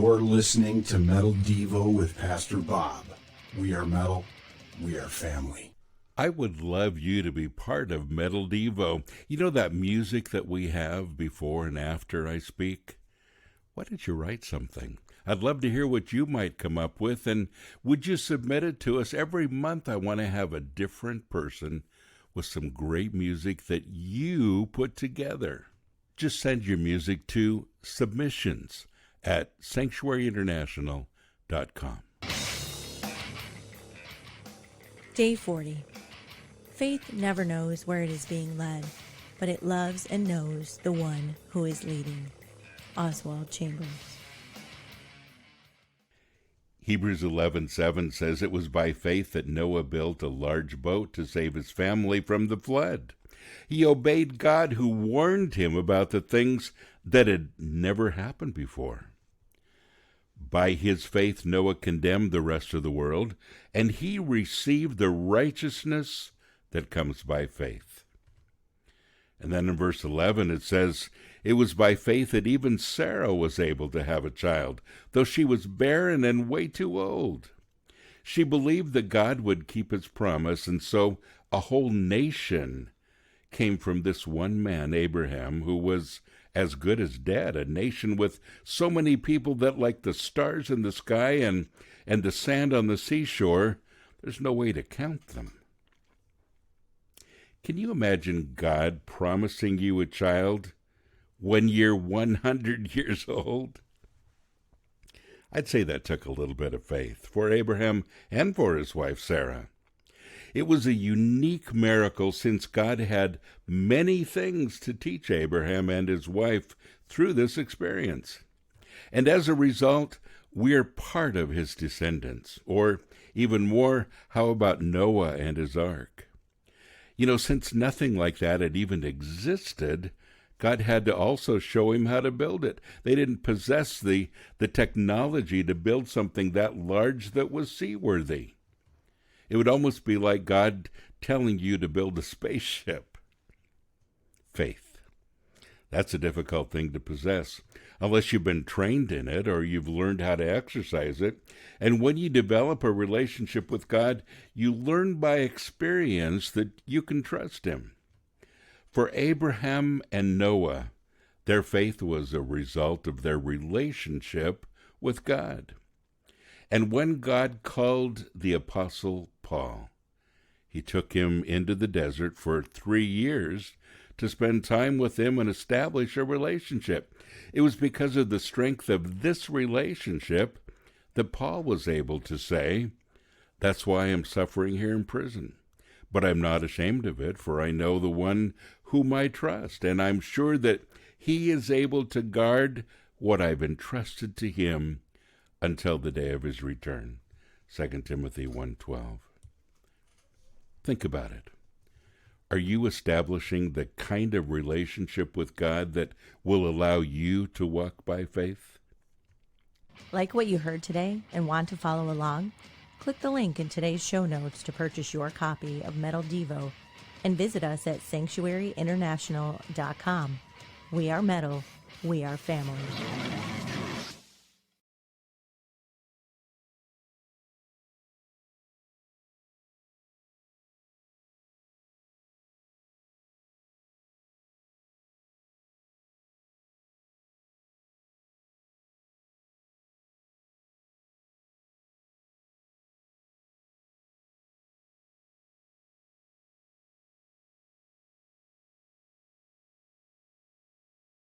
You're listening to Metal Devo with Pastor Bob. We are metal. We are family. I would love you to be part of Metal Devo. You know that music that we have before and after I speak? Why don't you write something? I'd love to hear what you might come up with, and would you submit it to us? Every month I want to have a different person with some great music that you put together. Just send your music to submissions@sanctuaryinternational.com. Day 40. Faith never knows where it is being led, but it loves and knows the one who is leading. Oswald Chambers. Hebrews 11:7 says it was by faith that Noah built a large boat to save his family from the flood. He obeyed God who warned him about the things that had never happened before. By his faith, Noah condemned the rest of the world, and he received the righteousness that comes by faith. And then in verse 11 it says, it was by faith that even Sarah was able to have a child, though she was barren and way too old. She believed that God would keep his promise, and so a whole nation came from this one man, Abraham, who was as good as dead, a nation with so many people that, like the stars in the sky and the sand on the seashore, there's no way to count them. Can you imagine God promising you a child when you're 100 years old? I'd say that took a little bit of faith for Abraham and for his wife Sarah. It was a unique miracle since God had many things to teach Abraham and his wife through this experience. And as a result, we're part of his descendants. Or even more, how about Noah and his ark? You know, since nothing like that had even existed, God had to also show him how to build it. They didn't possess the technology to build something that large that was seaworthy. It would almost be like God telling you to build a spaceship. Faith. That's a difficult thing to possess, unless you've been trained in it or you've learned how to exercise it. And when you develop a relationship with God, you learn by experience that you can trust him. For Abraham and Noah, their faith was a result of their relationship with God. And when God called the Apostle Paul, he took him into the desert for 3 years to spend time with him and establish a relationship. It was because of the strength of this relationship that Paul was able to say, that's why I'm suffering here in prison. But I'm not ashamed of it, for I know the one whom I trust, and I'm sure that he is able to guard what I've entrusted to him until the day of his return. 2 Timothy 1:12. Think about it. Are you establishing the kind of relationship with God that will allow you to walk by faith? Like what you heard today and want to follow along? Click the link in today's show notes to purchase your copy of Metal Devo and visit us at sanctuaryinternational.com. We are metal. We are family.